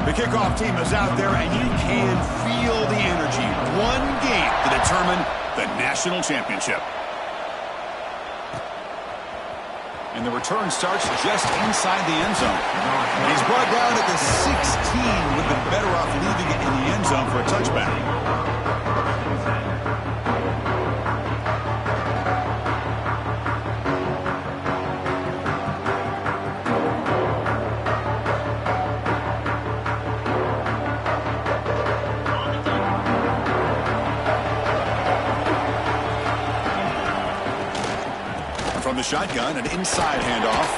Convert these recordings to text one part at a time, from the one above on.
The kickoff team is out there, and you can feel the energy. One game to determine the national championship. And the return starts just inside the end zone. He's brought down at the 16. Would have been better off leaving it in the end zone for a touchback. From the shotgun, an inside handoff.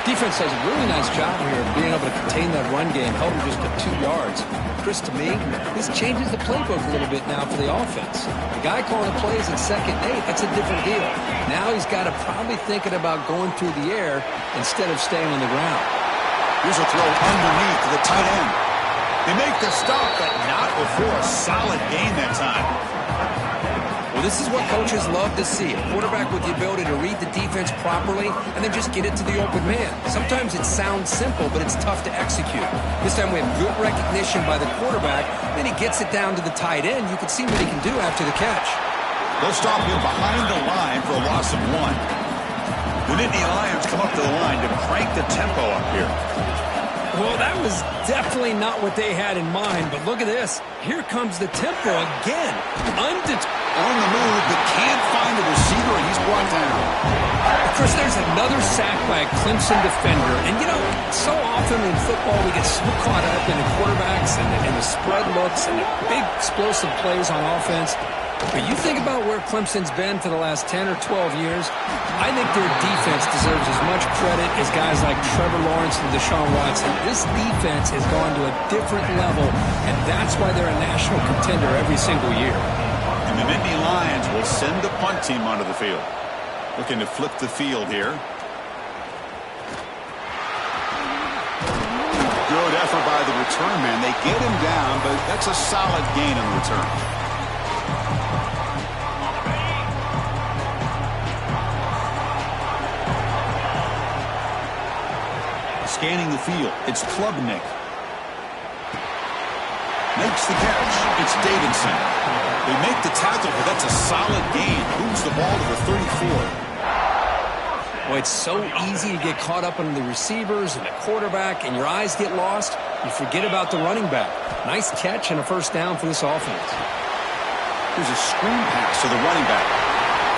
Defense does a really nice job here of being able to contain that run game, help him just get 2 yards. Chris, to me, this changes the playbook a little bit now for the offense. The guy calling the plays at 2nd and 8, that's a different deal. Now he's got to probably thinking about going through the air instead of staying on the ground. Here's a throw underneath to the tight end. They make the stop, but not before a solid gain that time. Well, this is what coaches love to see. A quarterback with the ability to read the defense properly and then just get it to the open man. Sometimes it sounds simple, but it's tough to execute. This time we have good recognition by the quarterback. Then he gets it down to the tight end. You can see what he can do after the catch. They'll stop him behind the line for a loss of 1. The Nittany Lions come up to the line to crank the tempo up here. Well, that was definitely not what they had in mind, but look at this. Here comes the tempo again. On the move, but can't find a receiver, and he's brought down. Chris, there's another sack by a Clemson defender. And, you know, so often in football we get so caught up in the quarterbacks and the spread looks and the big explosive plays on offense. But you think about where Clemson's been for the last 10 or 12 years, I think their defense deserves as much credit as guys like Trevor Lawrence and Deshaun Watson. This defense has gone to a different level, and that's why they're a national contender every single year. And the Nittany Lions will send the punt team onto the field. Looking to flip the field here. Good effort by the return man. They get him down, but that's a solid gain on the return. Scanning the field, it's Klubnik. Makes the catch. It's Davidson. They make the tackle, but that's a solid gain. Moves the ball to the 34. Well, it's so easy to get caught up on the receivers and the quarterback, and your eyes get lost. You forget about the running back. Nice catch and a first down for this offense. There's a screen pass to the running back.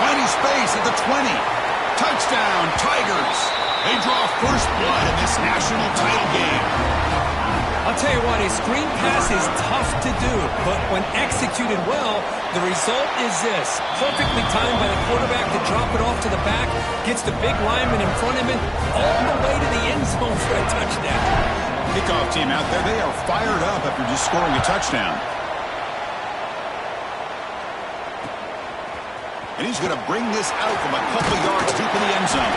Finding space at the 20. Touchdown, Tigers. They draw first blood in this national title game. I'll tell you what, a screen pass is tough to do, but when executed well, the result is this. Perfectly timed by the quarterback to drop it off to the back, gets the big lineman in front of him, all the way to the end zone for a touchdown. Kickoff team out there, they are fired up after just scoring a touchdown. And he's going to bring this out from a couple yards deep in the end zone.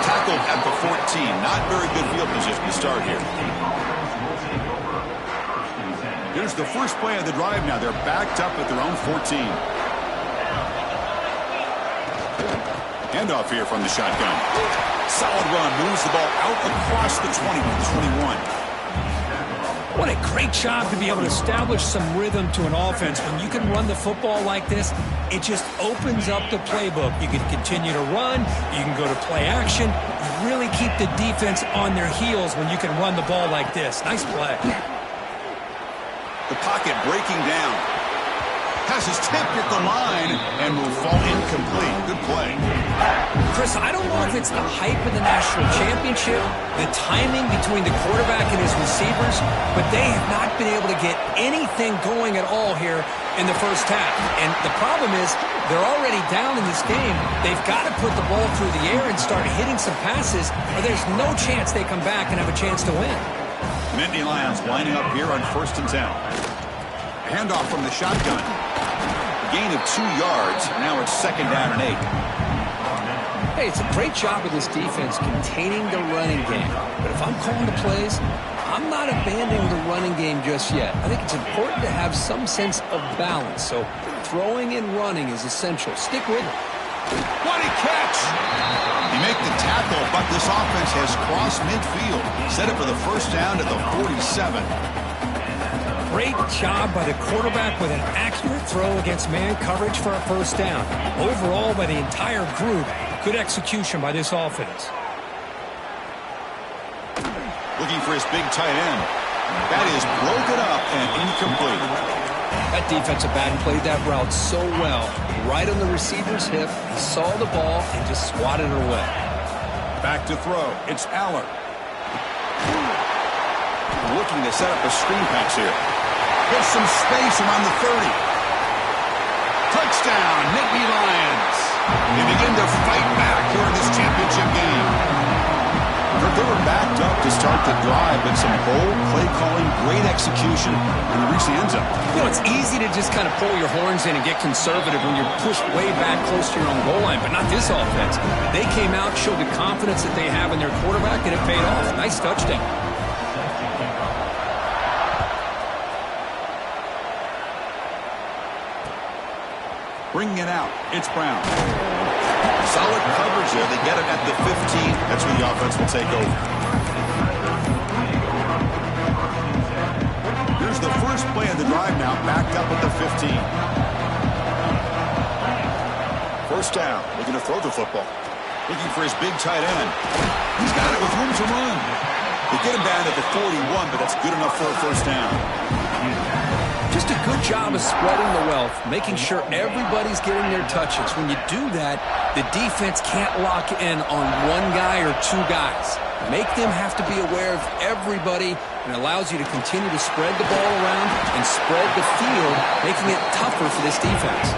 Tackled at the 14. Not very good field position to start here. Here's the first play of the drive now. They're backed up at their own 14. Handoff here from the shotgun. Solid run. Moves the ball out across the 20 to the 21. What a great job to be able to establish some rhythm to an offense. When you can run the football like this, it just opens up the playbook. You can continue to run. You can go to play action. You really keep the defense on their heels when you can run the ball like this. Nice play. The pocket breaking down. Pass is tipped at the line and will fall incomplete. Good play. Chris, I don't know if it's the hype of the national championship, the timing between the quarterback and his receivers, but they have not been able to get anything going at all here in the first half. And the problem is they're already down in this game. They've got to put the ball through the air and start hitting some passes, or there's no chance they come back and have a chance to win. Nittany Lions lining up here on 1st and 10. Handoff from the shotgun. Gain of 2 yards. Now it's 2nd down and 8. Hey, it's a great job of this defense containing the running game. But if I'm calling the plays, I'm not abandoning the running game just yet. I think it's important to have some sense of balance. So throwing and running is essential. Stick with it. What a catch! He made the tackle, but this offense has crossed midfield. Set it for the first down at the 47. Great job by the quarterback with an accurate throw against man coverage for a first down. Overall, by the entire group, good execution by this offense. Looking for his big tight end. That is broken up and incomplete. That defensive back played that route so well. Right on the receiver's hip, he saw the ball and just swatted it away. Back to throw. It's Aller. Looking to set up a screen pass here. There's some space around the 30. Touchdown, Nittany Lions. They begin to fight back here in this championship game. They were backed up to start the drive, but some bold play calling, great execution, and they reach the end zone. You know, it's easy to just kind of pull your horns in and get conservative when you're pushed way back close to your own goal line, but not this offense. They came out, showed the confidence that they have in their quarterback, and it paid off. Nice touchdown. Bringing it out, it's Brown. Solid coverage there. They get it at the 15. That's where the offense will take over. Here's the first play of the drive now, backed up at the 15. First down, looking to throw the football. Looking for his big tight end. He's got it with room to run. They get him down at the 41, but that's good enough for a first down. Just a good job of spreading the wealth, making sure everybody's getting their touches. When you do that, the defense can't lock in on one guy or two guys. Make them have to be aware of everybody, and allows you to continue to spread the ball around and spread the field, making it tougher for this defense.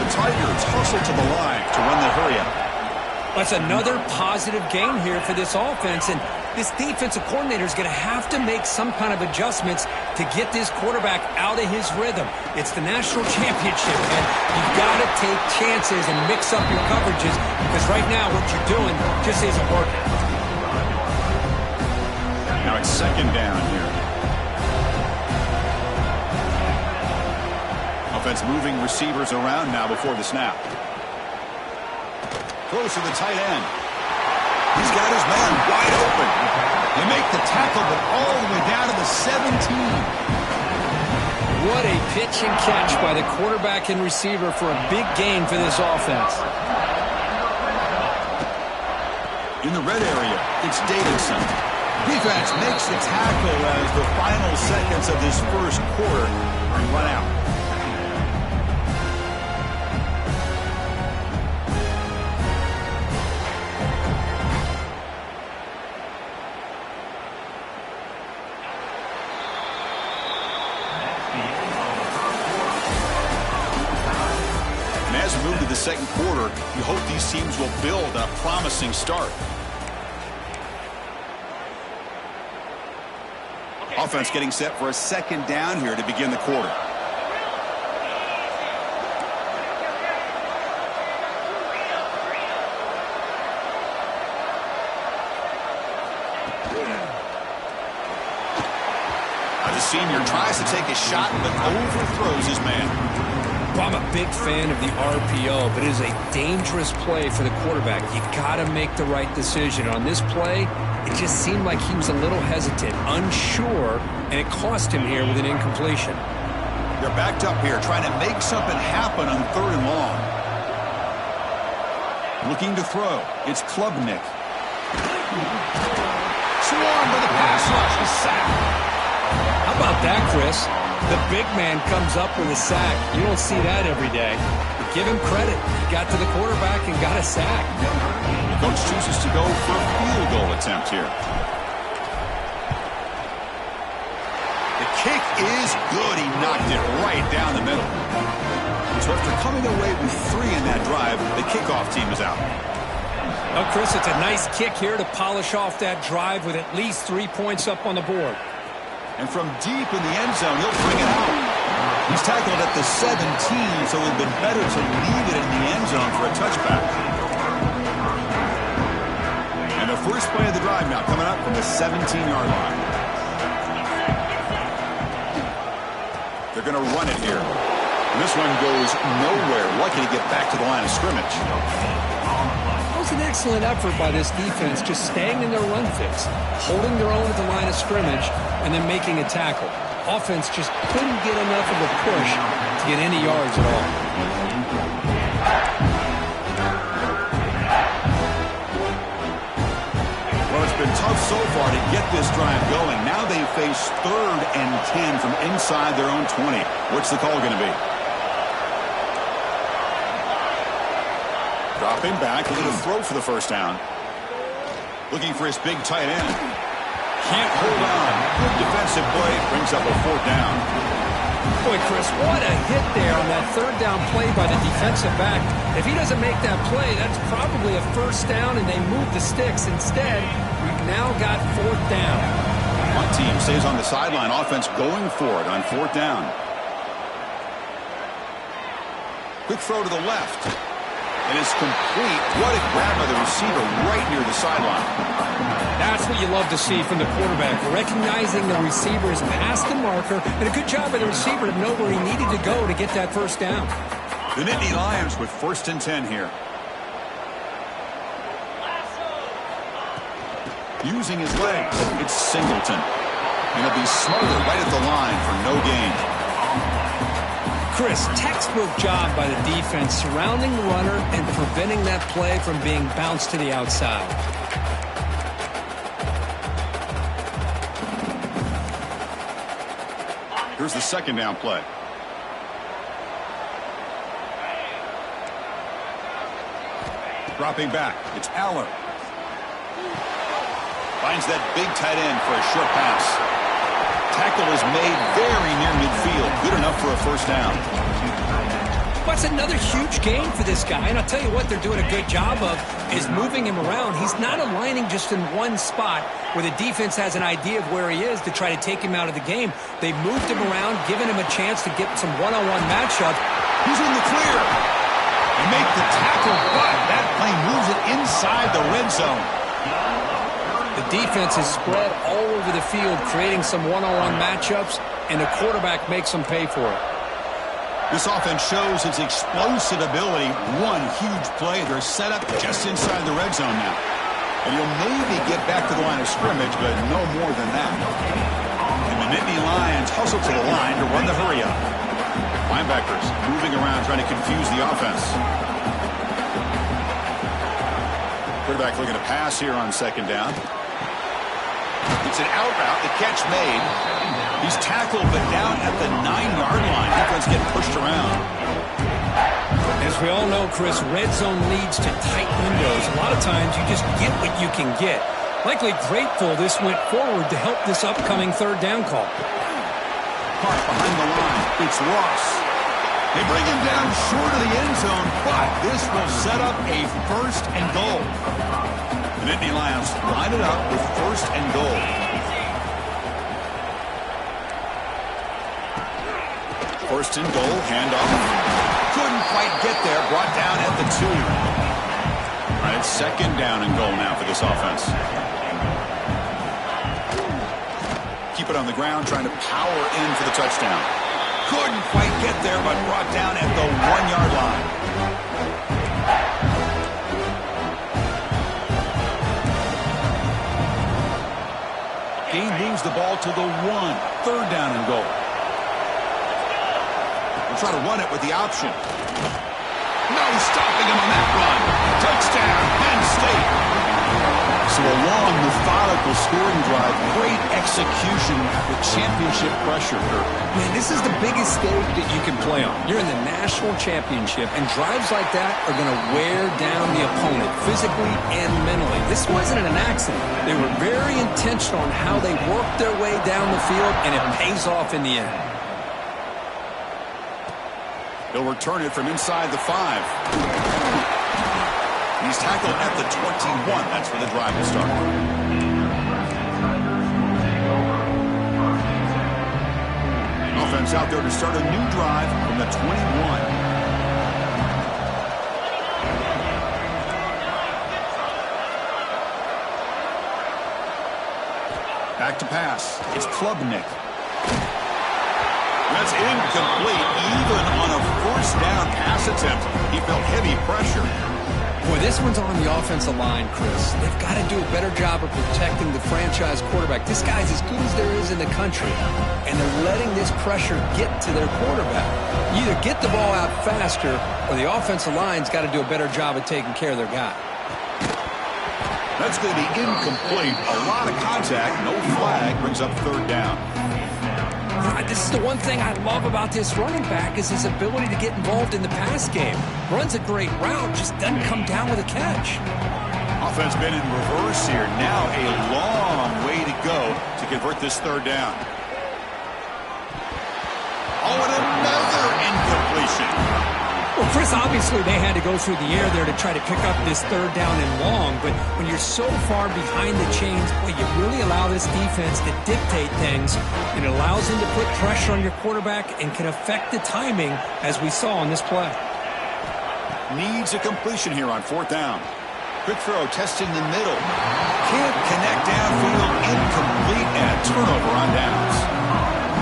The Tigers hustle to the line to run the hurry-up. That's another positive game here for this offense, and this defensive coordinator is going to have to make some kind of adjustments to get this quarterback out of his rhythm. It's the national championship, and you've got to take chances and mix up your coverages, because right now what you're doing just isn't working. Now it's second down here. Offense moving receivers around now before the snap. Close to the tight end. He's got his man wide open. They make the tackle, but all the way down to the 17. What a pitch and catch by the quarterback and receiver for a big gain for this offense. In the red area, it's Davidson. Defense makes the tackle as the final seconds of this first quarter run out. As we move to the second quarter, you hope these teams will build a promising start. Offense getting set for a second down here to begin the quarter. The senior tries to take a shot, but overthrows his man. Well, I'm a big fan of the RPO, but it is a dangerous play for the quarterback. You got to make the right decision. On this play, it just seemed like he was a little hesitant, unsure, and it cost him here with an incompletion. They're backed up here, trying to make something happen on third and long. Looking to throw. It's Klubnik. Swarmed by the pass rush. A sack. How about that, Chris? The big man comes up with a sack. You don't see that every day. But give him credit. He got to the quarterback and got a sack. The coach chooses to go for a field goal attempt here. The kick is good. He knocked it right down the middle. So after coming away with 3 in that drive, the kickoff team is out. Well, Chris, it's a nice kick here to polish off that drive with at least 3 points up on the board. And from deep in the end zone, he'll bring it out. He's tackled at the 17, so it would have been better to leave it in the end zone for a touchback. And the first play of the drive now coming up from the 17-yard line. They're going to run it here. This one goes nowhere. Lucky to get back to the line of scrimmage. It was an excellent effort by this defense, just staying in their run fix, holding their own at the line of scrimmage, and then making a tackle. Offense just couldn't get enough of a push to get any yards at all. Well, it's been tough so far to get this drive going. Now they face 3rd and 10 from inside their own 20. What's the call going to be? Dropping back, looking to throw for the first down. Looking for his big tight end. Can't hold on. Good defensive play. Brings up a 4th down. Boy, Chris, what a hit there on that 3rd down play by the defensive back. If he doesn't make that play, that's probably a 1st down, and they move the sticks. Instead, we've now got 4th down. One team stays on the sideline. Offense going for it on 4th down. Quick throw to the left. And it's complete. What a grab by the receiver right near the sideline. That's what you love to see from the quarterback, recognizing the receiver is past the marker, and a good job by the receiver to know where he needed to go to get that 1st down. The Nittany Lions with 1st and 10 here. Using his legs, it's Singleton. And he'll be smothered right at the line for no gain. Chris, textbook job by the defense surrounding the runner and preventing that play from being bounced to the outside. Here's the 2nd down play. Dropping back, it's Aller. Finds that big tight end for a short pass. Tackle is made very near midfield. Good enough for a 1st down. What's another huge gain for this guy? And I'll tell you what they're doing a good job of is moving him around. He's not aligning just in one spot where the defense has an idea of where he is to try to take him out of the game. They've moved him around, given him a chance to get some one-on-one matchup. He's in the clear. They make the tackle, but that play moves it inside the red zone. The defense is spread all over the field, creating some one-on-one matchups, and the quarterback makes them pay for it. This offense shows its explosive ability. One huge play. They're set up just inside the red zone now. And you'll maybe get back to the line of scrimmage, but no more than that. And the Nittany Lions hustle to the line to run the hurry-up. Linebackers moving around, trying to confuse the offense. Quarterback looking to pass here on 2nd down. It's an out route. The catch made. He's tackled, but down at the 9-yard line. Defense getting pushed around. As we all know, Chris, red zone leads to tight windows. A lot of times you just get what you can get. Likely grateful this went forward to help this upcoming 3rd down call. Park behind the line. It's Ross. They bring him down short of the end zone, but this will set up a 1st and goal. The Nittany Lions line it up with 1st and goal. First and goal, handoff. Couldn't quite get there, brought down at the 2. All right, 2nd down and goal now for this offense. Keep it on the ground, trying to power in for the touchdown. Couldn't quite get there, but brought down at the 1-yard line. Gain moves the ball to the 1. 3rd down and goal. We'll try to run it with the option. No stopping him on that run. Touchdown, Penn State. So a long, methodical scoring drive. Great execution with championship pressure. Man, this is the biggest stage that you can play on. You're in the national championship, and drives like that are going to wear down the opponent physically and mentally. This wasn't an accident. They were very intentional on how they worked their way down the field, and it pays off in the end. They'll return it from inside the 5. He's tackled at the 21. That's where the drive will start. Offense out there to start a new drive from the 21. Back to pass. It's Klubnik. That's incomplete. Even on a first down pass attempt, he felt heavy pressure. Boy, this one's on the offensive line, Chris. They've got to do a better job of protecting the franchise quarterback. This guy's as good as there is in the country, and they're letting this pressure get to their quarterback. You either get the ball out faster, or the offensive line's got to do a better job of taking care of their guy. That's going to be incomplete. A lot of contact. No flag. Brings up third down. This is the one thing I love about this running back is his ability to get involved in the pass game. Runs a great route, just doesn't come down with a catch. Offense been in reverse here. Now a long way to go to convert this third down. Oh, and another incompletion. Well, Chris, obviously they had to go through the air there to try to pick up this third down and long, but when you're so far behind the chains, boy, you really allow this defense to dictate things, and it allows them to put pressure on your quarterback and can affect the timing, as we saw on this play. Needs a completion here on fourth down. Quick throw, testing the middle. Can't connect downfield, incomplete, and turnover on downs.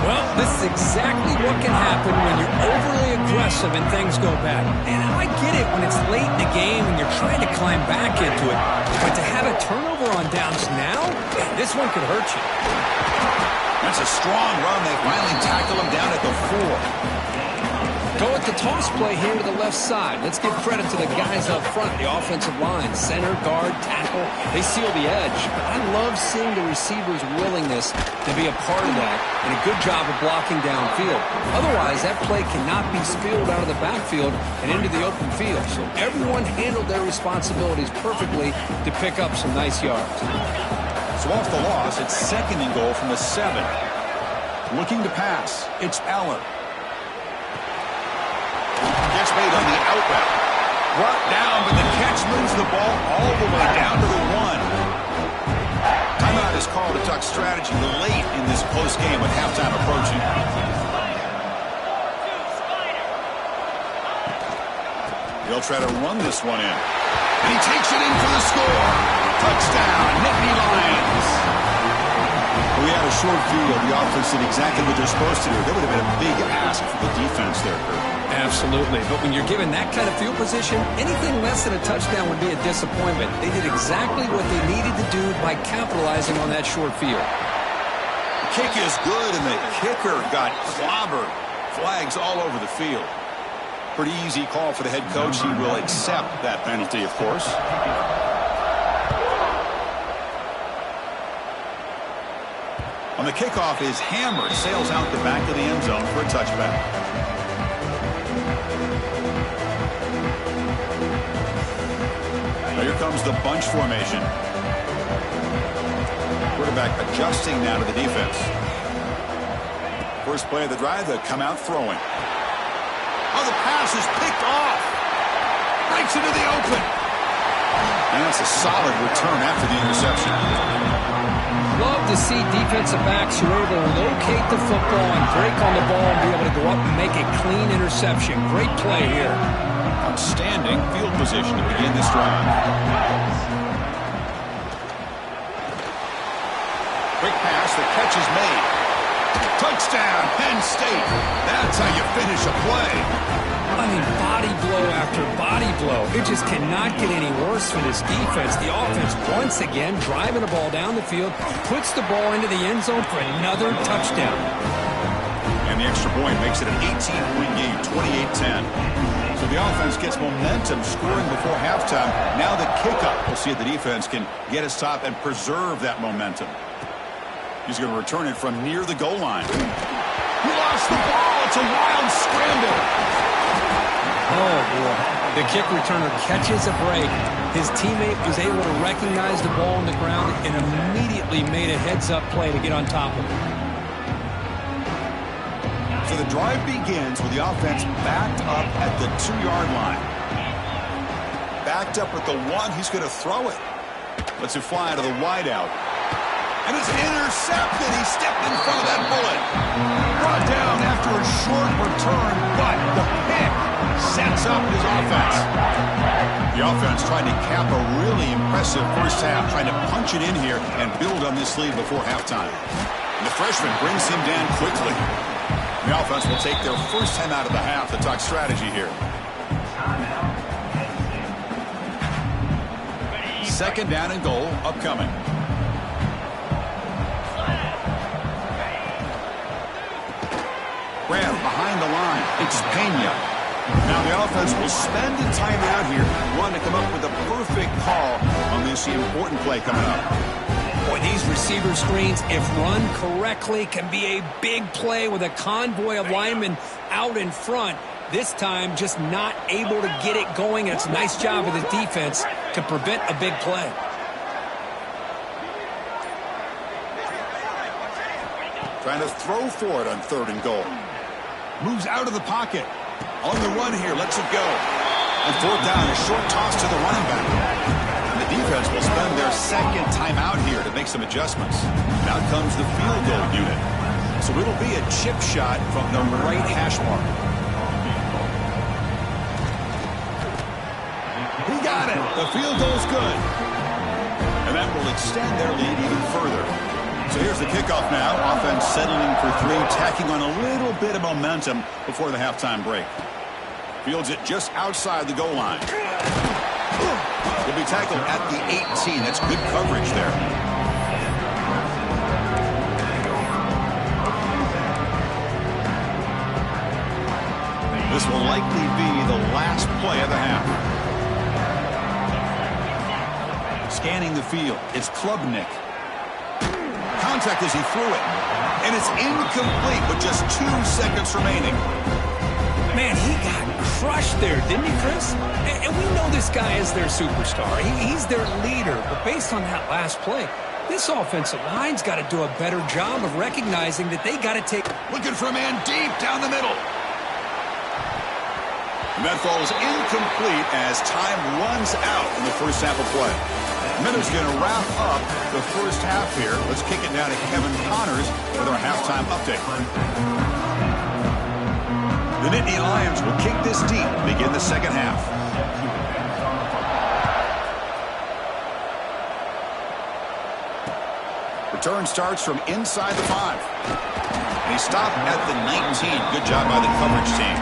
Well, this is exactly what can happen when you're overly aggressive and things go bad. And I get it when it's late in the game and you're trying to climb back into it. But to have a turnover on downs now, this one could hurt you. That's a strong run. They finally tackle him down at the 4. Go with the toss play here to the left side. Let's give credit to the guys up front, the offensive line, center, guard, tackle. They seal the edge. But I love seeing the receiver's willingness to be a part of that and a good job of blocking downfield. Otherwise, that play cannot be spilled out of the backfield and into the open field. So everyone handled their responsibilities perfectly to pick up some nice yards. So off the loss, it's second and goal from the 7. Looking to pass, it's Aller. Gets made on the out route. Brought down, but the catch moves the ball all the way down to the 1. Timeout is called to talk strategy late in this close game with halftime approaching. They'll try to run this one in. And he takes it in for the score. Touchdown, Nittany Lions. We had a short field. The offense did exactly what they're supposed to do. That would have been a big ask for the defense there, Kurt. Absolutely. But when you're given that kind of field position, anything less than a touchdown would be a disappointment. They did exactly what they needed to do by capitalizing on that short field. The kick is good, and the kicker got clobbered. Flags all over the field. Pretty easy call for the head coach. He will accept that penalty, of course. On the kickoff is Hammer. Sails out the back of the end zone for a touchback. Now here comes the bunch formation. Quarterback adjusting now to the defense. First play of the drive, they'll come out throwing. Oh, the pass is picked off. Breaks into the open. And that's a solid return after the interception. Love to see defensive backs who are able to locate the football and break on the ball and be able to go up and make a clean interception. Great play here. Outstanding field position to begin this drive. Quick pass, the catch is made. Touchdown, Penn State. That's how you finish a play. I mean, body blow after body blow. It just cannot get any worse for this defense. The offense, once again, driving the ball down the field, puts the ball into the end zone for another touchdown. And the extra point makes it an 18-point game, 28-10. So the offense gets momentum, scoring before halftime. Now the kickoff. We'll see if the defense can get his top and preserve that momentum. He's going to return it from near the goal line. He lost the ball. It's a wild scramble. Oh, boy. The kick returner catches a break. His teammate was able to recognize the ball on the ground and immediately made a heads-up play to get on top of it. So the drive begins with the offense backed up at the 2-yard line. Backed up at the 1. He's going to throw it. Lets it fly to the wideout. And it's intercepted. He stepped in front of that bullet. Brought down after a short return, but the pick sets up his offense. The offense tried to cap a really impressive first half, trying to punch it in here and build on this lead before halftime. And the freshman brings him down quickly. The offense will take their first time out of the half to talk strategy here. Second down and goal upcoming. Grab behind the line. It's Pena. Now the offense will spend a timeout here, wanting to come up with a perfect call on this important play coming up. Boy, these receiver screens, if run correctly, can be a big play with a convoy of linemen out in front. This time, just not able to get it going. It's a nice job of the defense to prevent a big play. Trying to throw for it on third and goal. Moves out of the pocket. On the run here, lets it go. On fourth down, a short toss to the running back. And the defense will spend their second timeout here to make some adjustments. Now comes the field goal unit. So it'll be a chip shot from the right hash mark. He got it. The field goal's good. And that will extend their lead even further. So here's the kickoff now. Offense settling for three, tacking on a little bit of momentum before the halftime break. Fields it just outside the goal line. He'll be tackled at the 18. That's good coverage there. This will likely be the last play of the half. Scanning the field, it's Klubnik. Contact as he threw it. And it's incomplete with just 2 seconds remaining. Man, he got crushed there, didn't he, Chris? And we know this guy is their superstar. He's their leader. But based on that last play, this offensive line's got to do a better job of recognizing that they got to take... Looking for a man deep down the middle. And that falls incomplete as time runs out in the first half of play. Miller's going to wrap up the first half here. Let's kick it down to Kevin Connors with our halftime update. The Nittany Lions will kick this deep to begin the second half. Return starts from inside the 5. And he stopped at the 19. Good job by the coverage team.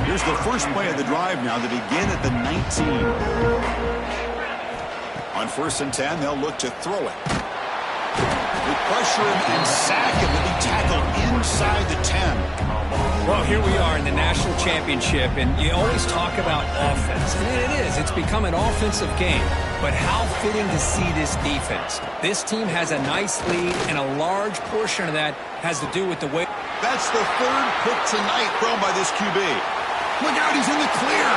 Here's the first play of the drive now to begin at the 19. On 1st and 10, they'll look to throw it. They pressure him and sack him to be tackled inside the 10. Well, here we are in the national championship, and you always talk about offense. And it is. It's become an offensive game. But how fitting to see this defense. This team has a nice lead, and a large portion of that has to do with the way... That's the third pick tonight thrown by this QB. Look out, he's in the clear.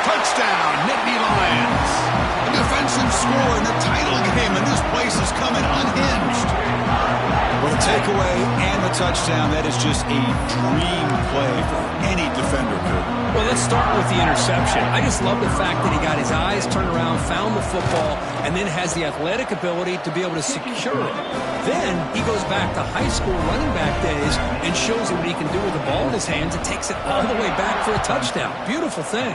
Touchdown, Nittany Lions. A defensive score in the title game, and this place is coming unhinged. Well, the takeaway and the touchdown, that is just a dream play for any defender, Kurt. Well, let's start with the interception. I just love the fact that he got his eyes turned around, found the football, and then has the athletic ability to be able to secure it. Then he goes back to high school running back days and shows him what he can do with the ball in his hands and takes it all the way back for a touchdown. Beautiful thing.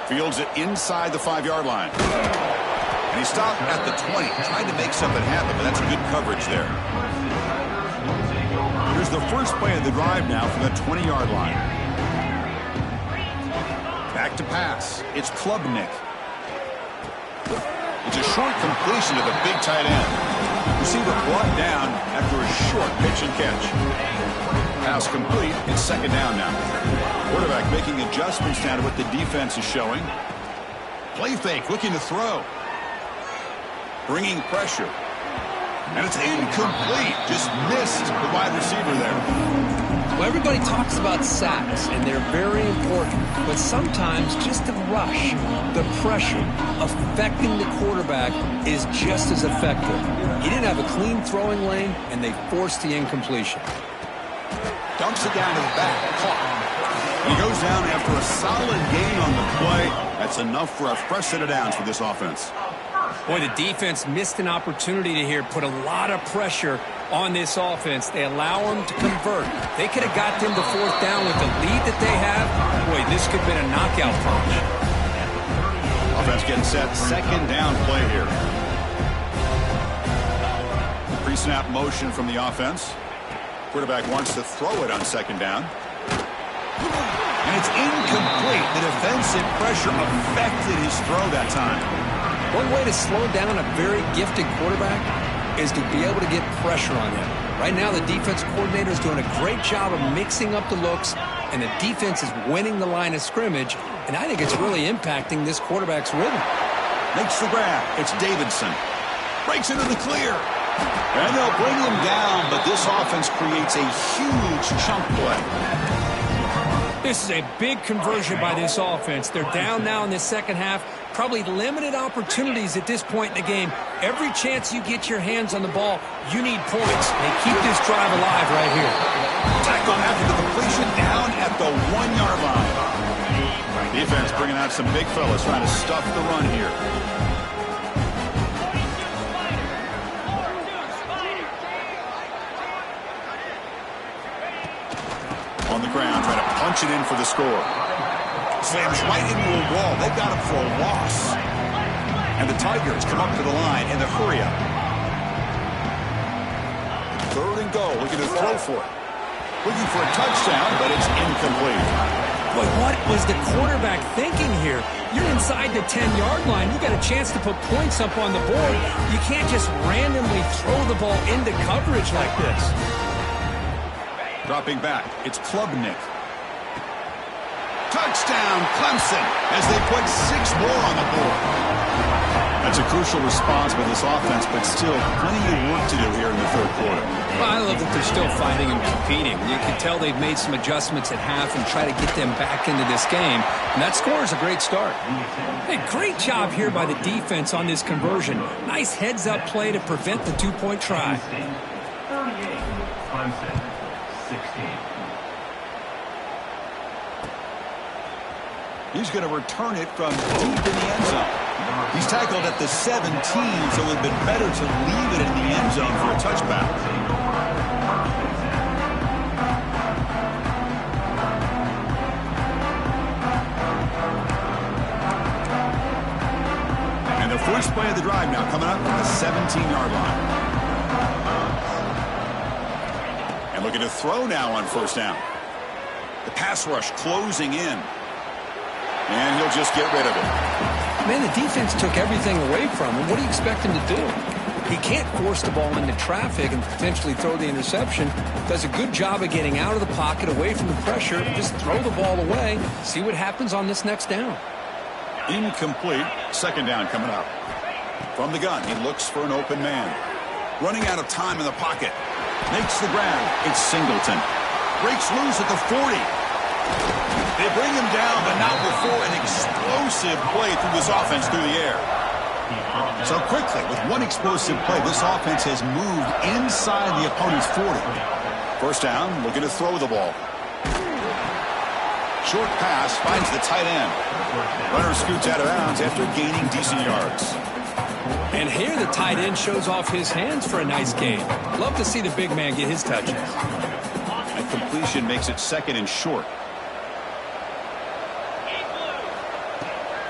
Fields it inside the 5-yard line. And he stopped at the 20, trying to make something happen, but that's good coverage there. Here's the first play of the drive now from the 20-yard line. Back to pass. It's Klubnik. It's a short completion to the big tight end. Receiver brought down after a short pitch and catch. Pass complete. It's second down now. Quarterback making adjustments now to what the defense is showing. Play fake, looking to throw. Bringing pressure. And it's incomplete. Just missed the wide receiver there. Well, everybody talks about sacks, and they're very important. But sometimes just the rush, the pressure, affecting the quarterback is just as effective. He didn't have a clean throwing lane, and they forced the incompletion. Dumps it down to the back. Caught. He goes down after a solid gain on the play. That's enough for a fresh set of downs for this offense. Boy, the defense missed an opportunity to here put a lot of pressure on this offense. They allow them to convert. They could have got them to fourth down with the lead that they have. Boy, this could have been a knockout punch. Offense getting set. Second down play here. Pre-snap motion from the offense. Quarterback wants to throw it on second down. And it's incomplete. The defensive pressure affected his throw that time. One way to slow down a very gifted quarterback is to be able to get pressure on him. Right now, the defense coordinator is doing a great job of mixing up the looks, and the defense is winning the line of scrimmage, and I think it's really impacting this quarterback's rhythm. Makes the grab. It's Davidson. Breaks into the clear. And they'll bring him down, but this offense creates a huge chunk play. This is a big conversion by this offense. They're down now in the second half. Probably limited opportunities at this point in the game. Every chance you get your hands on the ball, you need points. They keep this drive alive right here. Tackle after the completion down at the 1-yard line. Defense bringing out some big fellas trying to stuff the run here. On the ground, trying to punch it in for the score. Slams right into a wall. They've got him for a loss. And the Tigers come up to the line in the hurry-up. 3rd and goal. Looking to throw for it. Looking for a touchdown, but it's incomplete. Boy, what was the quarterback thinking here? You're inside the 10-yard line. You got a chance to put points up on the board. You can't just randomly throw the ball into coverage like this. Dropping back, it's Klubnik. Touchdown, Clemson, as they put 6 more on the board. That's a crucial response by this offense, but still plenty of work to do here in the 3rd quarter. Well, I love that they're still fighting and competing. You can tell they've made some adjustments at half and try to get them back into this game. And that score is a great start. Hey, great job here by the defense on this conversion. Nice heads-up play to prevent the 2-point try. 38, Clemson. 16. He's going to return it from deep in the end zone. He's tackled at the 17, so it would have been better to leave it in the end zone for a touchback. And the first play of the drive now coming up from the 17-yard line. And looking to throw now on 1st down. The pass rush closing in. And he'll just get rid of it. Man, the defense took everything away from him. What do you expect him to do? He can't force the ball into traffic and potentially throw the interception. Does a good job of getting out of the pocket, away from the pressure. Just throw the ball away. See what happens on this next down. Incomplete. 2nd down coming up. From the gun, he looks for an open man. Running out of time in the pocket. Makes the grab. It's Singleton. Breaks loose at the 40. They bring him down, but not before an explosive play through this offense through the air. So quickly, with one explosive play, this offense has moved inside the opponent's 40. 1st down, looking to throw the ball. Short pass finds the tight end. Runner scoots out of bounds after gaining decent yards. And here the tight end shows off his hands for a nice gain. Love to see the big man get his touches. That completion makes it 2nd and short.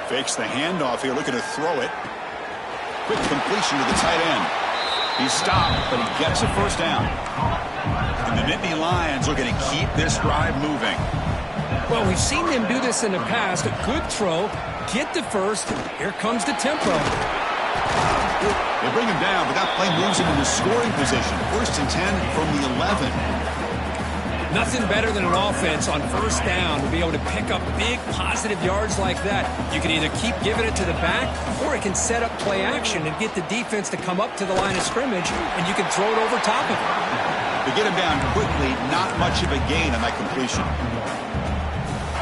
Fakes the handoff here, looking to throw it. Quick completion to the tight end. He's stopped, but he gets a 1st down. And the Nittany Lions looking to keep this drive moving. Well, we've seen them do this in the past. A good throw, get the 1st. Here comes the tempo. They bring him down, but that play moves him into scoring position. 1st and 10 from the 11. Nothing better than an offense on 1st down to be able to pick up big positive yards like that. You can either keep giving it to the back, or it can set up play action and get the defense to come up to the line of scrimmage, and you can throw it over top of it. To get him down quickly, not much of a gain on that completion.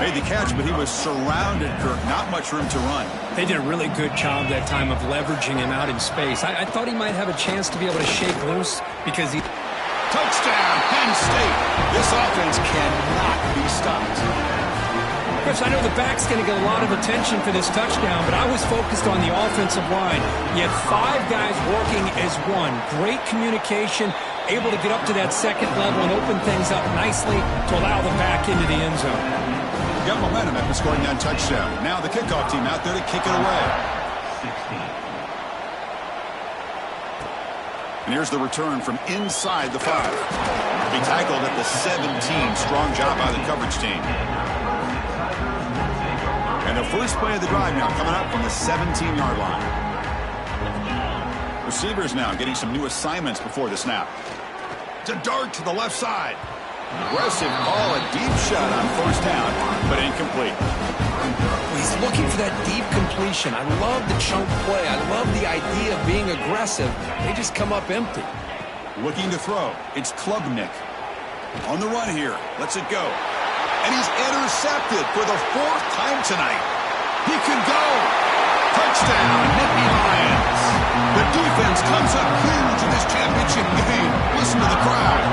Made the catch, but he was surrounded, Kirk. Not much room to run. They did a really good job that time of leveraging him out in space. I thought he might have a chance to be able to shake loose because he... Touchdown, Penn State. This offense cannot be stopped. Chris, I know the back's going to get a lot of attention for this touchdown, but I was focused on the offensive line. You had 5 guys working as one. Great communication, able to get up to that 2nd level and open things up nicely to allow the back into the end zone. Got momentum after scoring that touchdown. Now the kickoff team out there to kick it away. 16. And here's the return from inside the 5. Be tackled at the 17. Strong job by the coverage team. And the first play of the drive now coming up from the 17-yard line. Receivers now getting some new assignments before the snap. To dart to the left side. Aggressive ball, a deep shot on first down, but incomplete. He's looking for that deep completion. I love the chunk play. I love the idea of being aggressive. They just come up empty. Looking to throw. It's Klubnik. On the run here. Lets it go. And he's intercepted for the 4th time tonight. He can go. Touchdown, Nittany Lions. The defense comes up huge in this championship game. Listen to the crowd.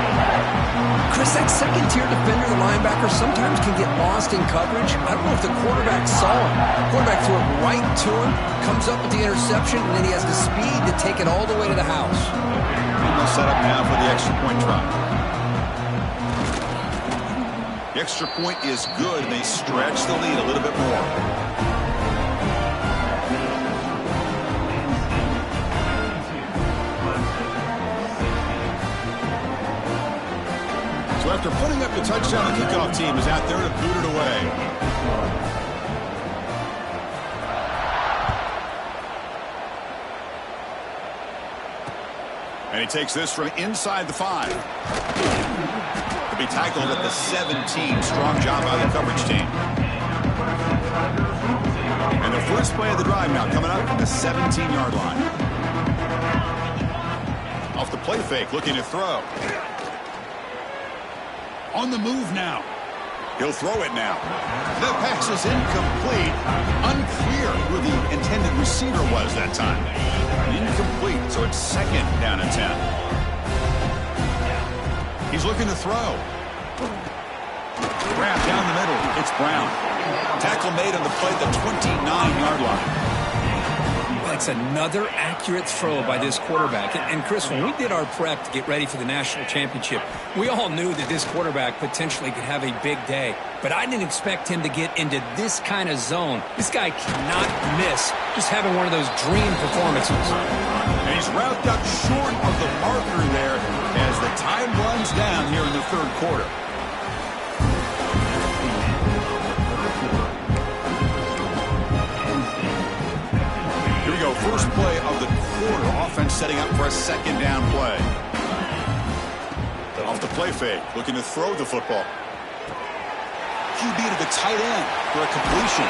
Chris, that second-tier defender, the linebacker, sometimes can get lost in coverage. I don't know if the quarterback saw him. The quarterback threw it right to him, comes up with the interception, and then he has the speed to take it all the way to the house. And they'll set up now for the extra point try. The extra point is good, and they stretch the lead a little bit more. So after putting up the touchdown, the kickoff team is out there to boot it away. And he takes this from inside the 5. To be tackled at the 17. Strong job by the coverage team. And the first play of the drive now coming up from the 17-yard line. Off the play fake, looking to throw. On the move now. He'll throw it now. The pass is incomplete. Unclear who the intended receiver was that time. Incomplete, so it's 2nd down and 10. He's looking to throw. Wrap down the middle. It's Brown. Tackle made on the play at the 29-yard line. That's another accurate throw by this quarterback. And Chris, when we did our prep to get ready for the national championship, we all knew that this quarterback potentially could have a big day. But I didn't expect him to get into this kind of zone. This guy cannot miss just having one of those dream performances. And he's wrapped up short of the marker there as the time runs down here in the 3rd quarter. First play of the quarter. Offense setting up for a 2nd down play. Off the play fake, looking to throw the football. QB to the tight end for a completion.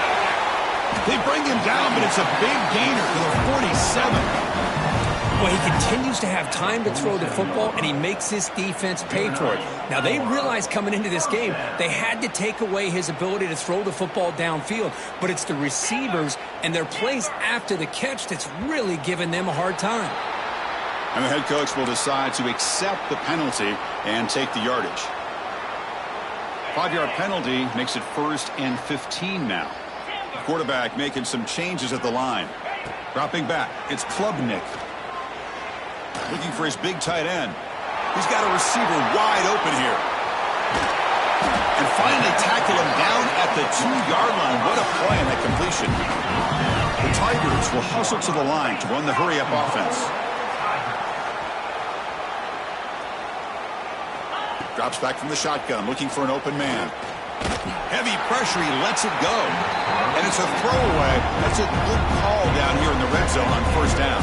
They bring him down, but it's a big gainer to the 47. Well, he continues to have time to throw the football, and he makes his defense pay for it. Now, they realized coming into this game they had to take away his ability to throw the football downfield, but it's the receivers and their plays after the catch that's really giving them a hard time. And the head coach will decide to accept the penalty and take the yardage. 5-yard penalty makes it 1st and 15 now. The quarterback making some changes at the line. Dropping back, it's Klubnik. Looking for his big tight end. He's got a receiver wide open here. And finally tackle him down at the 2-yard line. What a play on that completion. The Tigers will hustle to the line to run the hurry-up offense. Drops back from the shotgun, looking for an open man. Heavy pressure, he lets it go. And it's a throwaway. That's a good call down here in the red zone on 1st down.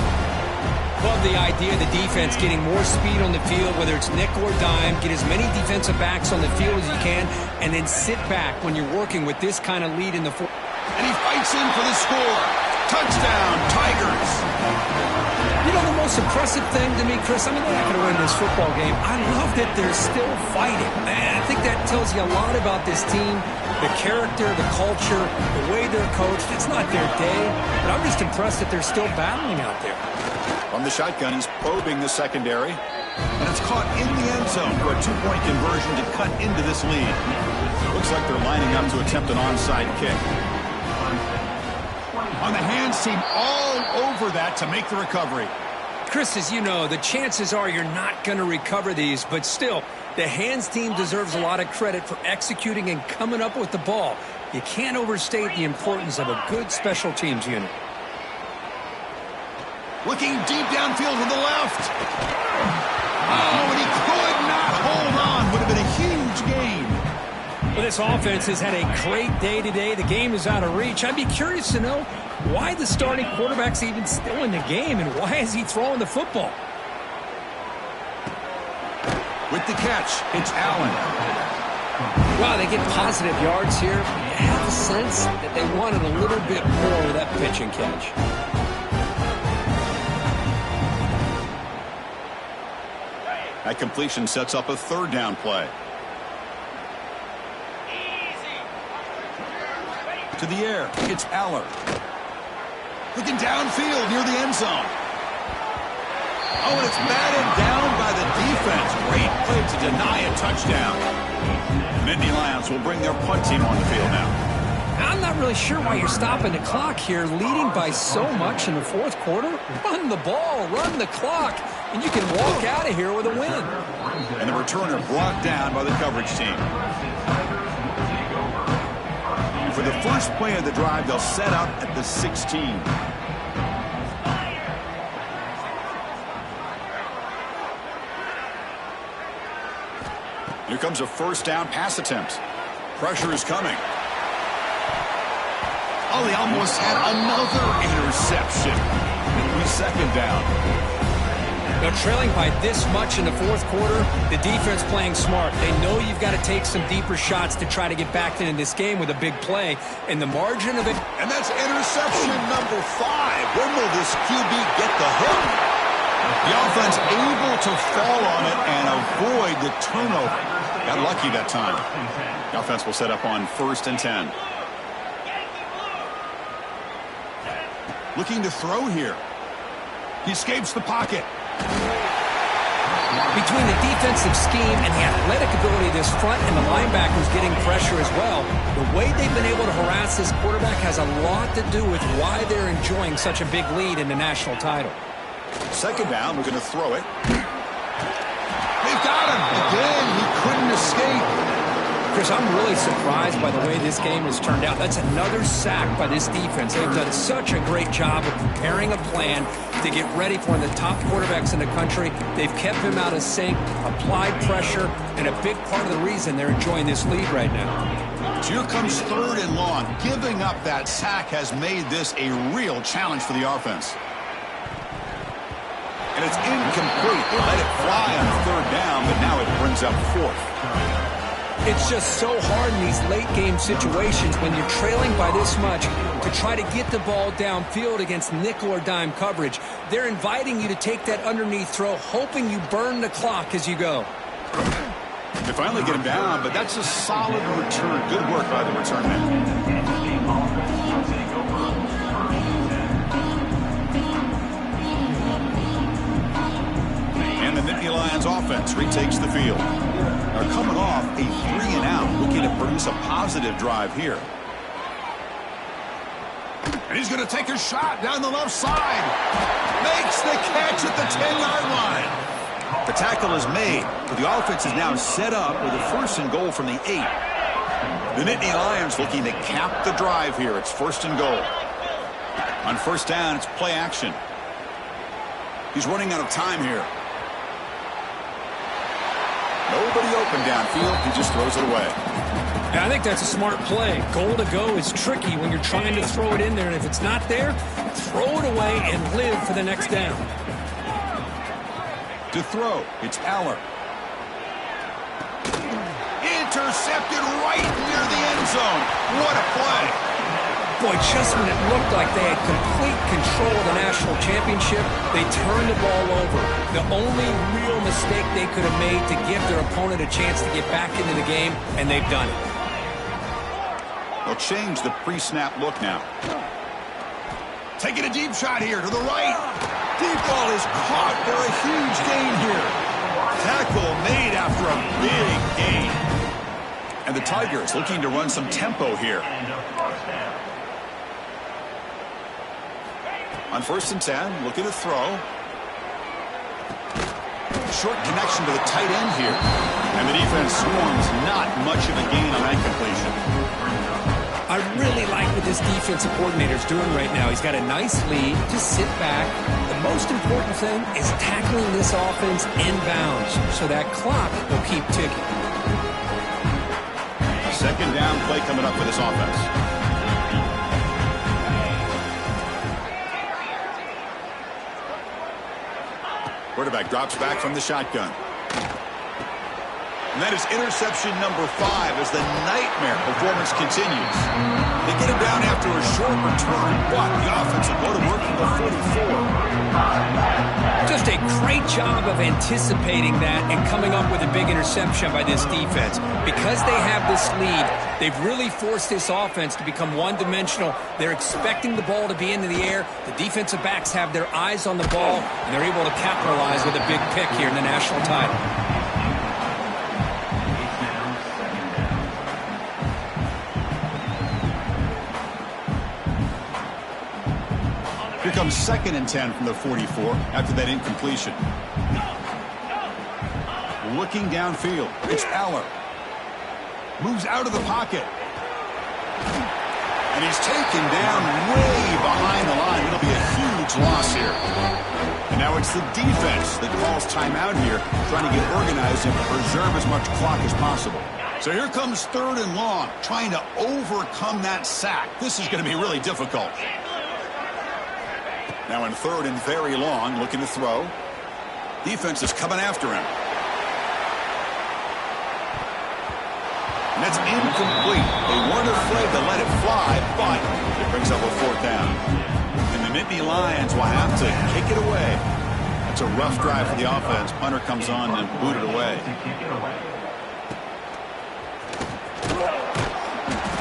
Love the idea of the defense getting more speed on the field, whether it's nickel or dime, get as many defensive backs on the field as you can, and then sit back when you're working with this kind of lead in the 4th. And he fights in for the score. Touchdown, Tigers. You know, the most impressive thing to me, Chris, I mean, they're not going to win this football game. I love that they're still fighting. Man, I think that tells you a lot about this team, the character, the culture, the way they're coached. It's not their day, but I'm just impressed that they're still battling out there. From the shotgun, he's probing the secondary. And it's caught in the end zone for a 2-point conversion to cut into this lead. Looks like they're lining up to attempt an onside kick. On the hands team all over that to make the recovery. Chris, as you know, the chances are you're not going to recover these, but still, the hands team deserves a lot of credit for executing and coming up with the ball. You can't overstate the importance of a good special teams unit. Looking deep downfield to the left. Oh, and he could not hold on. Would have been a huge gain. Well, this offense has had a great day today. The game is out of reach. I'd be curious to know why the starting quarterback's even still in the game and why is he throwing the football? With the catch, it's Allen. Wow, they get positive yards here. I have the sense that they wanted a little bit more with that pitch and catch. That completion sets up a third down play. To the air, it's Aller. Looking downfield near the end zone. Oh, and it's batted down by the defense. Great play to deny a touchdown. Nittany Lions will bring their punt team on the field now. I'm not really sure why you're stopping the clock here, leading by so much in the fourth quarter. Run the ball, run the clock, and you can walk out of here with a win. And the returner brought down by the coverage team. For the first play of the drive, they'll set up at the 16. Here comes a first down pass attempt. Pressure is coming. Oh, they almost had another interception. It'll be second down. Now, trailing by this much in the fourth quarter, the defense playing smart. They know you've got to take some deeper shots to try to get back into this game with a big play. And the margin of it... And that's interception number 5. When will this QB get the hook? The offense able to fall on it and avoid the turnover. Got lucky that time. The offense will set up on 1st and 10. Looking to throw here. He escapes the pocket. Between the defensive scheme and the athletic ability of this front and the linebackers getting pressure as well, the way they've been able to harass this quarterback has a lot to do with why they're enjoying such a big lead in the national title. Second down, we're going to throw it. They've got him. Again, he couldn't escape. Chris, I'm really surprised by the way this game has turned out. That's another sack by this defense. They've done such a great job of preparing a plan to get ready for one of the top quarterbacks in the country. They've kept him out of sync, applied pressure, and a big part of the reason they're enjoying this lead right now. Here comes 3rd and long. Giving up that sack has made this a real challenge for the offense. And it's incomplete. They let it fly on 3rd down, but now it brings up 4th. It's just so hard in these late-game situations when you're trailing by this much to try to get the ball downfield against nickel or dime coverage. They're inviting you to take that underneath throw, hoping you burn the clock as you go. They finally get him down, but that's a solid return. Good work by the return man. And the Nittany Lions offense retakes the field. They're coming off a 3-and-out, looking to produce a positive drive here. And he's going to take a shot down the left side. Makes the catch at the 10-yard line. The tackle is made, but the offense is now set up with a 1st and goal from the 8. The Nittany Lions looking to cap the drive here. It's 1st and goal. On 1st down, it's play action. He's running out of time here. Nobody open downfield. He just throws it away. And I think that's a smart play. Goal to go is tricky when you're trying to throw it in there. And if it's not there, throw it away and live for the next down. To throw, it's Aller. Intercepted right near the end zone. What a play. Boy, just when it looked like they had complete control of the national championship, they turned the ball over. The only real mistake they could have made to give their opponent a chance to get back into the game, and they've done it. They'll change the pre-snap look now. Taking a deep shot here to the right. Deep ball is caught for a huge gain here. Tackle made after a big gain. And the Tigers looking to run some tempo here. On 1st and 10, looking to throw. Short connection to the tight end here. And the defense swarms not much of a gain on that completion. I really like what this defensive coordinator is doing right now. He's got a nice lead. Just sit back. The most important thing is tackling this offense inbounds so that clock will keep ticking. Second down play coming up for this offense. Quarterback drops back from the shotgun. And that is interception number 5 as the nightmare performance continues. They get him down after a short return, but the offense will go to work from the 44. Just a great job of anticipating that and coming up with a big interception by this defense. Because they have this lead, they've really forced this offense to become one-dimensional. They're expecting the ball to be into the air. The defensive backs have their eyes on the ball, and they're able to capitalize with a big pick here in the national title. Here comes 2nd and 10 from the 44 after that incompletion. Looking downfield, it's Aller. Moves out of the pocket. And he's taken down way behind the line. It'll be a huge loss here. And now it's the defense that calls timeout here, trying to get organized and preserve as much clock as possible. So here comes 3rd and long, trying to overcome that sack. This is going to be really difficult. Now in 3rd and very long, looking to throw. Defense is coming after him. And that's incomplete. They weren't afraid to let it fly, but it brings up a 4th down. And the Nittany Lions will have to kick it away. That's a rough drive for the offense. Punter comes on and booted away.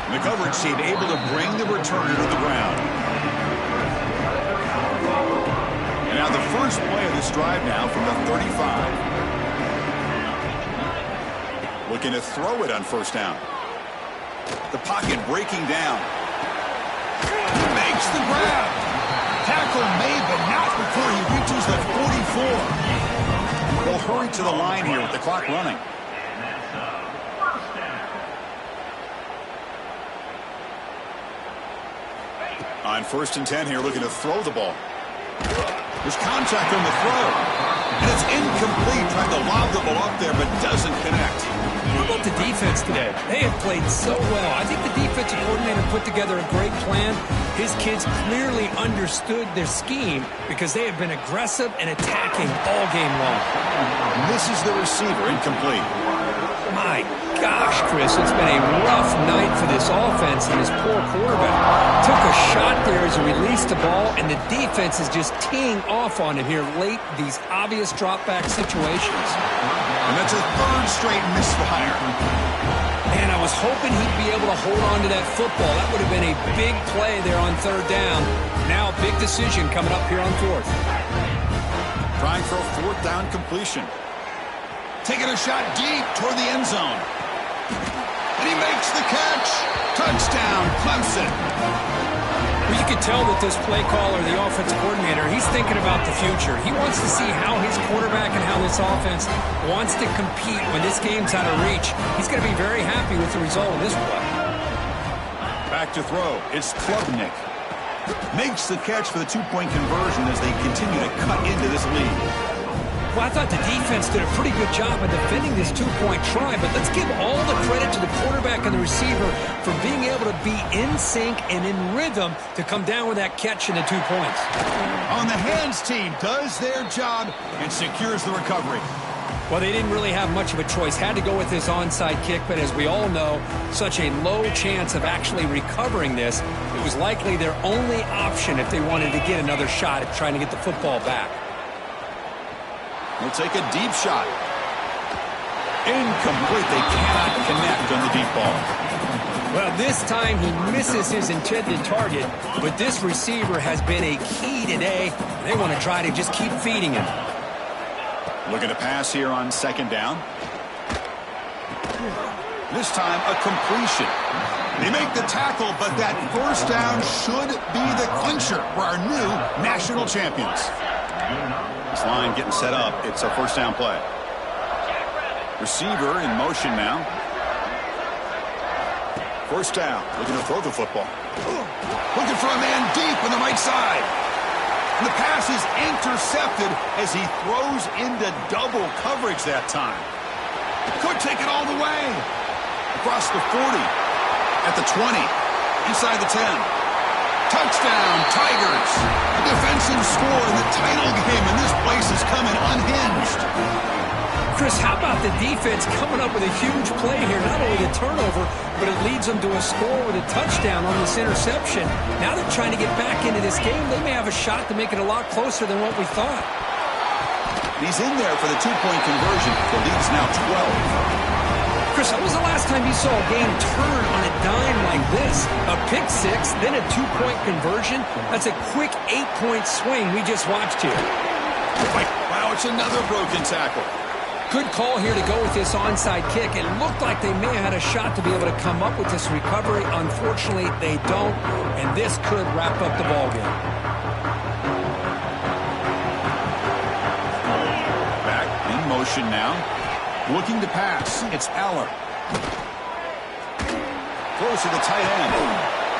And the coverage team able to bring the returner to the ground. Now the first play of this drive now from the 35. Looking to throw it on 1st down. The pocket breaking down. Makes the grab. Tackle made, but not before he reaches the 44. They'll hurry to the line here with the clock running. On 1st and 10 here, looking to throw the ball. There's contact on the throw. And it's incomplete. Trying to lob the ball up there, but doesn't connect. How about the defense today? They have played so well. I think the defensive coordinator put together a great plan. His kids clearly understood their scheme because they have been aggressive and attacking all game long. Misses the receiver, incomplete. My gosh, Chris, it's been a rough night for this offense and this poor quarterback. Took a shot there as he released the ball, and the defense is just teeing off on him here late, these obvious drop-back situations. And that's a 3rd straight misfire. Man, I was hoping he'd be able to hold on to that football. That would have been a big play there on 3rd down. Now a big decision coming up here on 4th. Trying for a 4th down completion. Taking a shot deep toward the end zone. And he makes the catch. Touchdown, Clemson. Well, you can tell that this play caller, the offensive coordinator, he's thinking about the future. He wants to see how his quarterback and how this offense wants to compete when this game's out of reach. He's going to be very happy with the result of this play. Back to throw. It's Klubnik. Makes the catch for the 2-point conversion as they continue to cut into this lead. Well, I thought the defense did a pretty good job of defending this 2-point try, but let's give all the credit to the quarterback and the receiver for being able to be in sync and in rhythm to come down with that catch and the 2 points. On the hands team does their job and secures the recovery. Well, they didn't really have much of a choice. Had to go with this onside kick, but as we all know, such a low chance of actually recovering this. It was likely their only option if they wanted to get another shot at trying to get the football back. He'll take a deep shot. Incomplete. They cannot connect on the deep ball. Well, this time he misses his intended target, but this receiver has been a key today. They want to try to just keep feeding him. Looking to pass here on 2nd down. This time a completion. They make the tackle, but that 1st down should be the clincher for our new national champions. This line getting set up. It's a 1st down play. Receiver in motion now. First down, looking to throw the football. Looking for a man deep on the right side. And the pass is intercepted as he throws into double coverage that time. Could take it all the way. Across the 40, at the 20, inside the 10. Touchdown, Tigers. A defensive score in the title game, and this place is coming unhinged. Chris, how about the defense coming up with a huge play here? Not only the turnover, but it leads them to a score with a touchdown on this interception. Now they're trying to get back into this game. They may have a shot to make it a lot closer than what we thought. He's in there for the two-point conversion. The lead's now 12. Chris, when was the last time you saw a game turn on a dime like this? A pick six, then a two-point conversion? That's a quick 8-point swing we just watched here. Wow, it's another broken tackle. Good call here to go with this onside kick. It looked like they may have had a shot to be able to come up with this recovery. Unfortunately, they don't, and this could wrap up the ballgame. Back in motion now. Looking to pass. It's Aller. Throws to the tight end.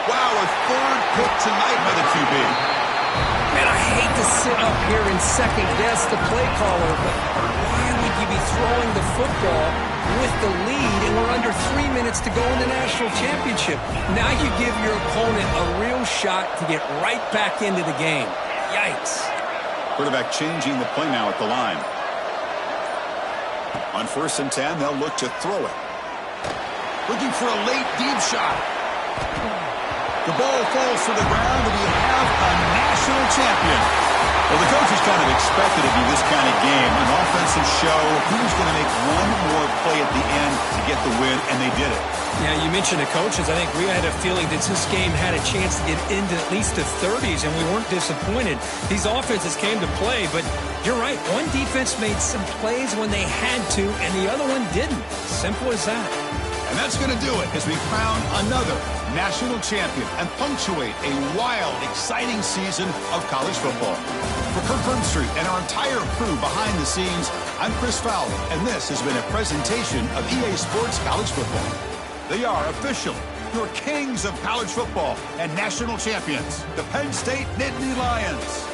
Wow, a third pick tonight by the QB. Man, I hate to sit up here and second-guess the play caller, but why would you be throwing the football with the lead and we're under 3 minutes to go in the national championship? Now you give your opponent a real shot to get right back into the game. Yikes. Quarterback changing the play now at the line. On 1st and 10, they'll look to throw it. Looking for a late deep shot. The ball falls to the ground, and we have a national champion. Well, the coaches kind of expected it to be this kind of game, an offensive show. Who's going to make one more play at the end to get the win, and they did it. Yeah, you mentioned the coaches. I think we had a feeling that this game had a chance to get into at least the 30s, and we weren't disappointed. These offenses came to play, but you're right. One defense made some plays when they had to, and the other one didn't. Simple as that. And that's going to do it as we crown another national champion and punctuate a wild, exciting season of college football. For Kirk Herbstreit and our entire crew behind the scenes, I'm Chris Fowler, and this has been a presentation of EA Sports College Football. They are official, your kings of college football and national champions, the Penn State Nittany Lions.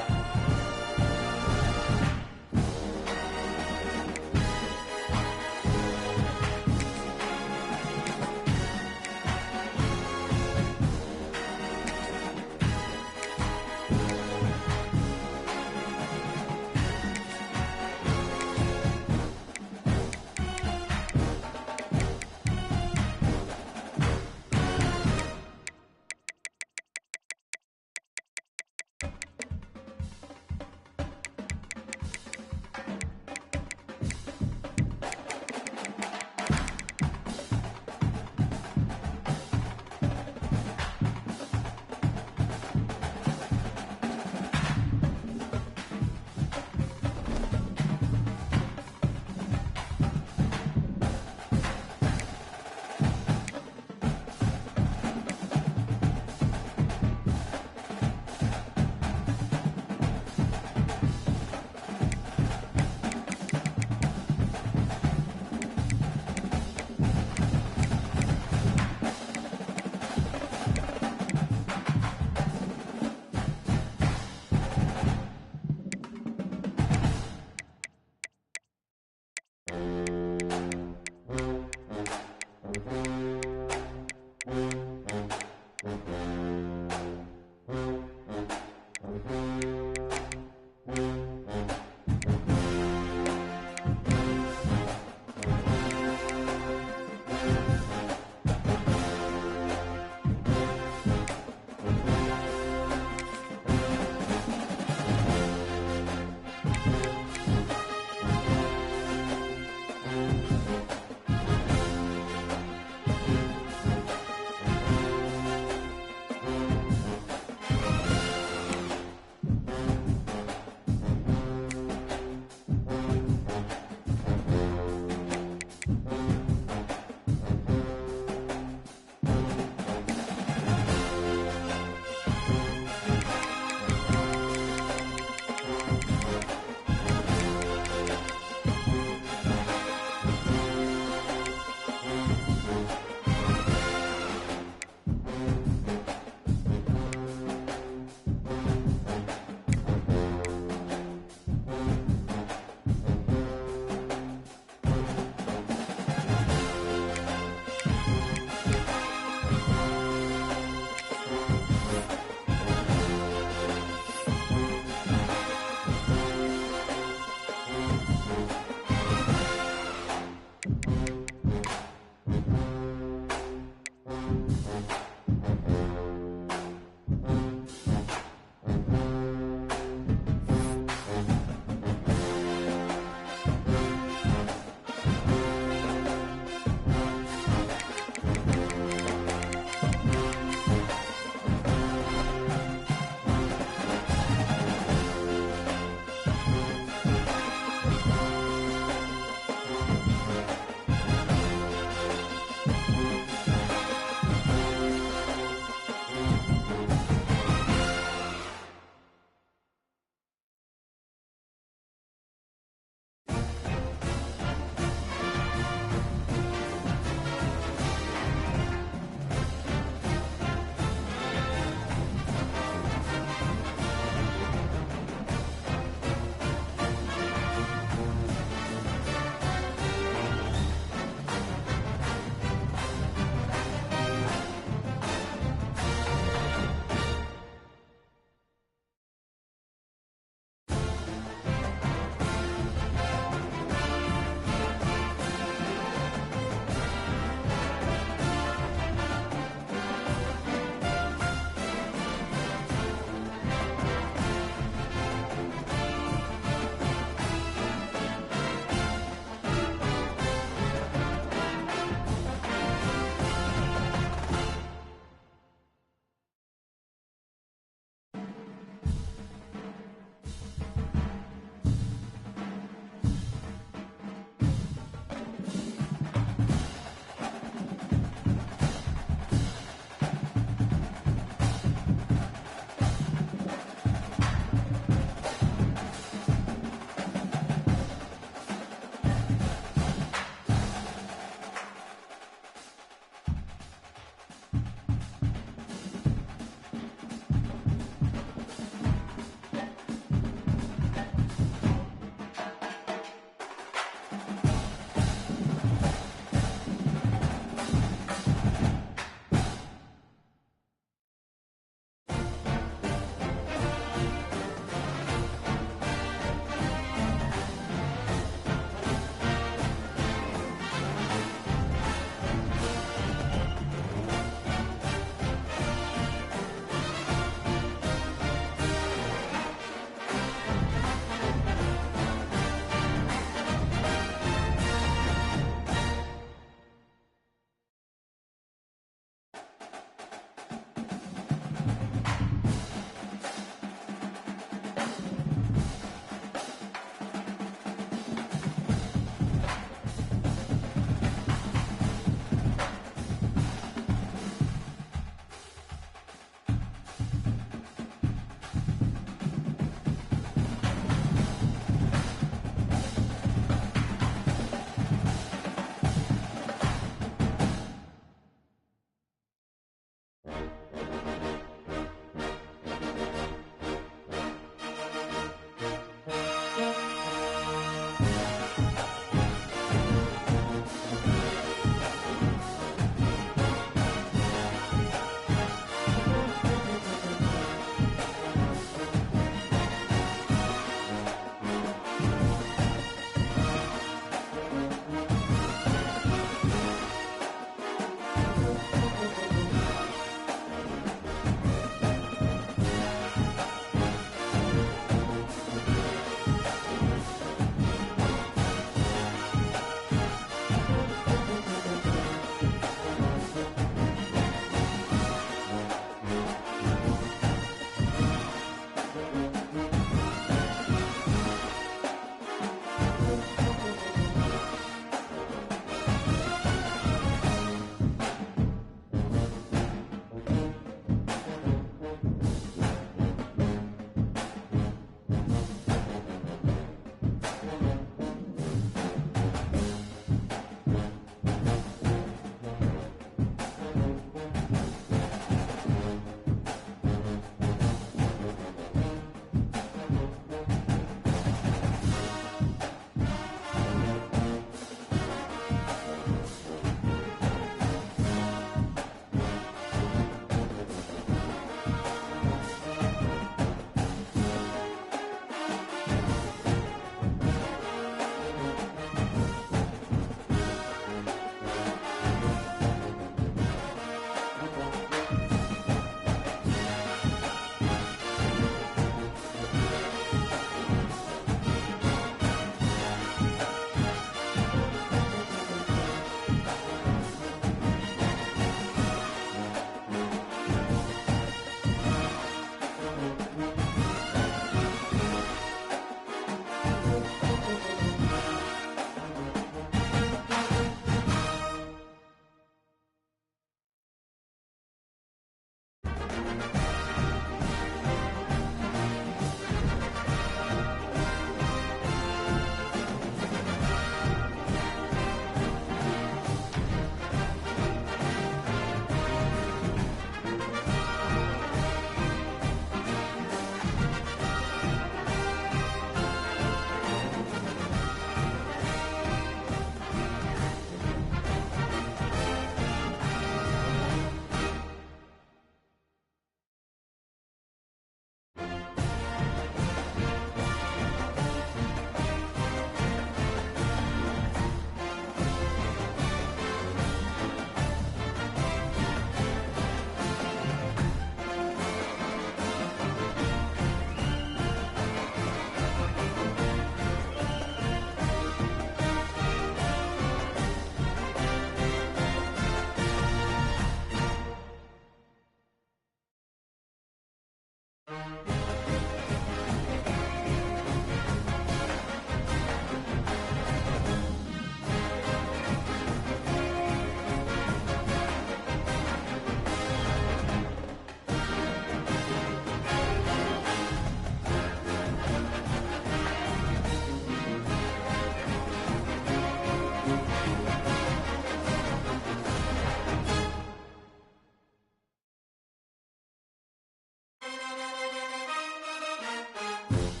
Bye.